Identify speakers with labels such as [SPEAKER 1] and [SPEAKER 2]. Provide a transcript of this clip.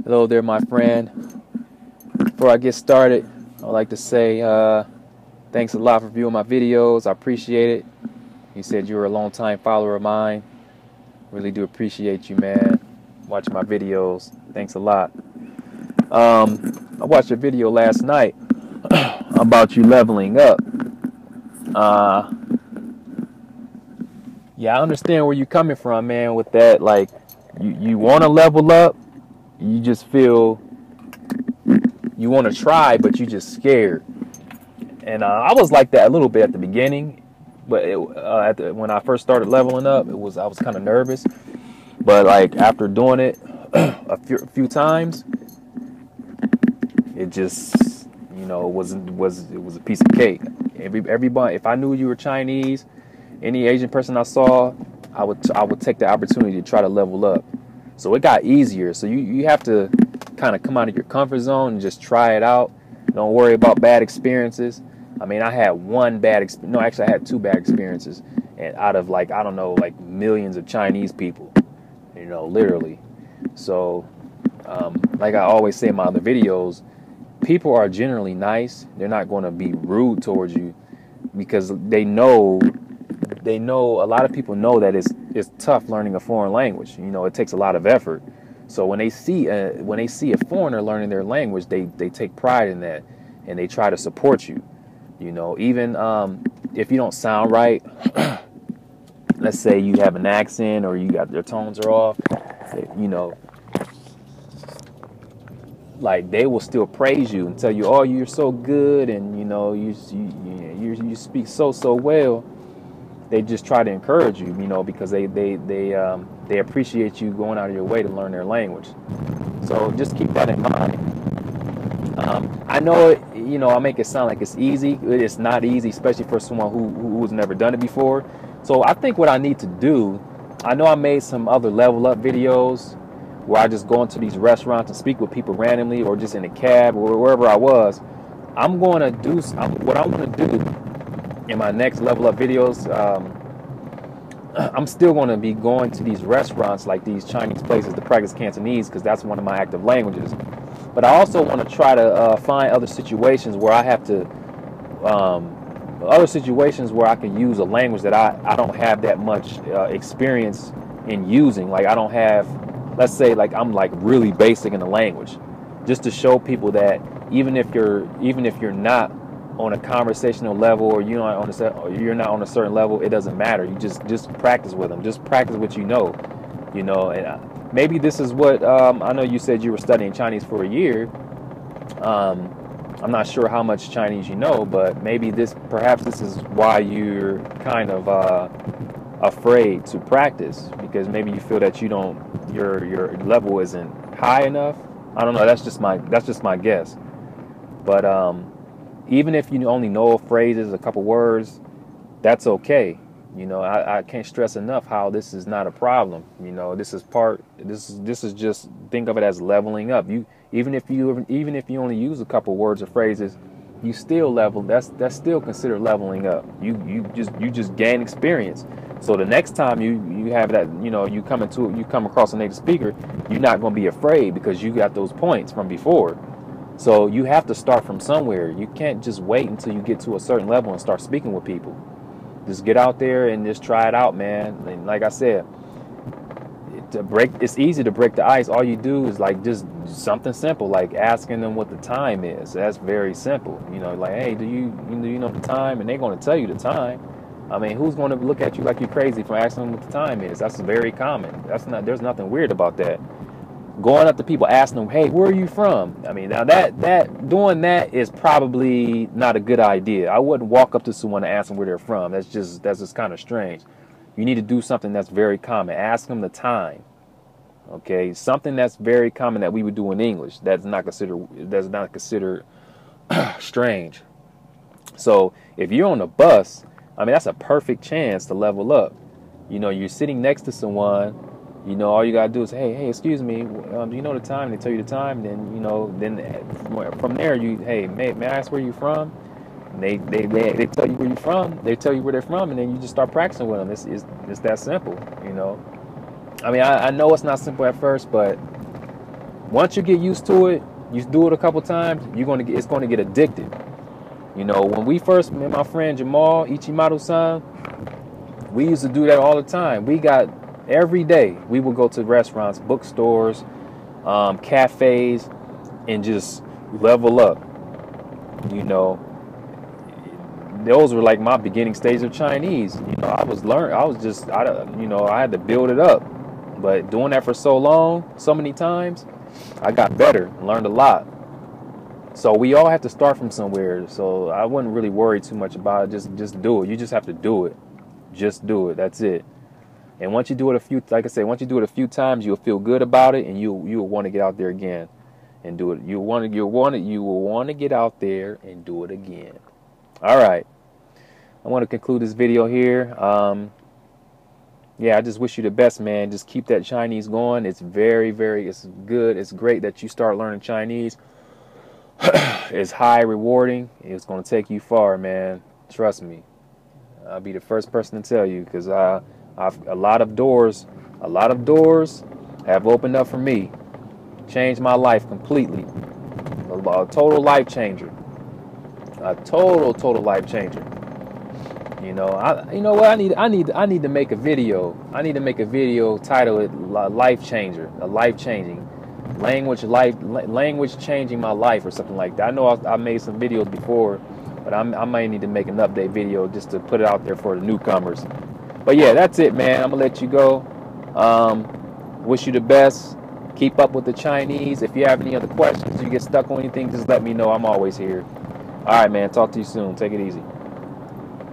[SPEAKER 1] Hello there, my friend. Before I get started, I'd like to say thanks a lot for viewing my videos. I appreciate it. You said you were a long-time follower of mine. Really do appreciate you, man. Watching my videos. Thanks a lot. I watched a video last night about you leveling up. Uh, yeah, I understand where you're coming from, man, with that. Like, you want to level up. You just feel you want to try, but you just scared. And I was like that a little bit at the beginning, but when I first started leveling up, I was kind of nervous. But like after doing it a few times, it just it was a piece of cake. Everybody, if I knew you were Chinese, any Asian person I saw, I would take the opportunity to try to level up. So it got easier. So you have to kind of come out of your comfort zone and just try it out. Don't worry about bad experiences. I mean, I had I had two bad experiences, and out of like, I don't know, like millions of Chinese people, literally. So, like I always say in my other videos, people are generally nice. They're not going to be rude towards you because they know a lot of people know that it's tough learning a foreign language. It takes a lot of effort. So when they see a foreigner learning their language, they take pride in that, and they try to support you. Even if you don't sound right, let's say you have an accent or your tones are off, like they will still praise you and tell you, "Oh, you're so good," and you speak so well. They just try to encourage you, because they appreciate you going out of your way to learn their language. So just keep that in mind. I know it, I make it sound like it's easy. It's not easy, especially for someone who's never done it before. So I think what I need to do, I know I made some other level up videos where I just go into these restaurants and speak with people randomly, or just in a cab or wherever I was. What I'm going to do in my next level up videos, I'm still going to be going to these restaurants, like these Chinese places, to practice Cantonese, because that's one of my active languages. But I also want to try to find other situations where I have to, I can use a language that I don't have that much experience in using. Like I don't have, let's say, like I'm like really basic in the language, just to show people that even if you're not on a conversational level, or you're not on a certain level, it doesn't matter. You just practice with them. Just practice what you know. And maybe this is what I know. You said you were studying Chinese for a year. I'm not sure how much Chinese you know, but perhaps this is why you're kind of afraid to practice, because maybe you feel that your level isn't high enough. I don't know. That's just my guess. But even if you only know phrases, a couple words, that's okay. I can't stress enough how this is not a problem. This is just, think of it as leveling up. Even if you only use a couple words or phrases, you still level. That's still considered leveling up. You just gain experience. So the next time you have that, you come across a native speaker, you're not going to be afraid because you got those points from before. So you have to start from somewhere. You can't just wait until you get to a certain level and start speaking with people. Just get out there and just try it out, man. And like I said, it's easy to break the ice. All you do is like just something simple, like asking them what the time is. That's very simple. Like, hey, do you know the time? And they're going to tell you the time. I mean, who's going to look at you like you're crazy for asking them what the time is? That's very common. There's nothing weird about that. Going up to people, asking them, "Hey, where are you from?" I mean, now doing that is probably not a good idea. I wouldn't walk up to someone and ask them where they're from. That's just kind of strange. You need to do something that's very common. Ask them the time. Okay, something that's very common that we would do in English. That's not considered strange. So if you're on a bus, I mean, that's a perfect chance to level up. You're sitting next to someone. All you gotta do is, hey, excuse me, do you know the time? They tell you the time, then then from there, hey, may I ask where you're from? And they tell you where you're from. They tell you where they're from, and then you just start practicing with them. It's that simple. I mean, I know it's not simple at first, but once you get used to it, you do it a couple times, it's going to get addictive. You know, when we first met my friend Jamal Ichimaru-san, we used to do that all the time. We got every day we would go to restaurants, bookstores, cafes, and just level up. You know, those were like my beginning stage of Chinese. You know, I had to build it up. But doing that for so long, so many times, I got better, learned a lot. So we all have to start from somewhere. So I wouldn't really worry too much about it. Just do it. You just have to do it. Just do it. That's it. And once you do it like I said, once you do it a few times, you'll feel good about it, and you'll want to get out there again and do it. You will want to get out there and do it again. All right. I want to conclude this video here. Yeah, I just wish you the best, man. Just keep that Chinese going. It's it's good. It's great that you start learning Chinese. It's high rewarding. It's going to take you far, man. Trust me. I'll be the first person to tell you, because a lot of doors have opened up for me. Changed my life completely. A total life changer. A total life changer. You know, you know what? I need to make a video. I need to make a video titled "Life Changer," a life changing language changing my life, or something like that. I know I made some videos before, but I might need to make an update video just to put it out there for the newcomers. But yeah, that's it, man. I'm gonna let you go. Wish you the best. Keep up with the Chinese. If you have any other questions, you get stuck on anything, just let me know. I'm always here. All right, man. Talk to you soon. Take it easy.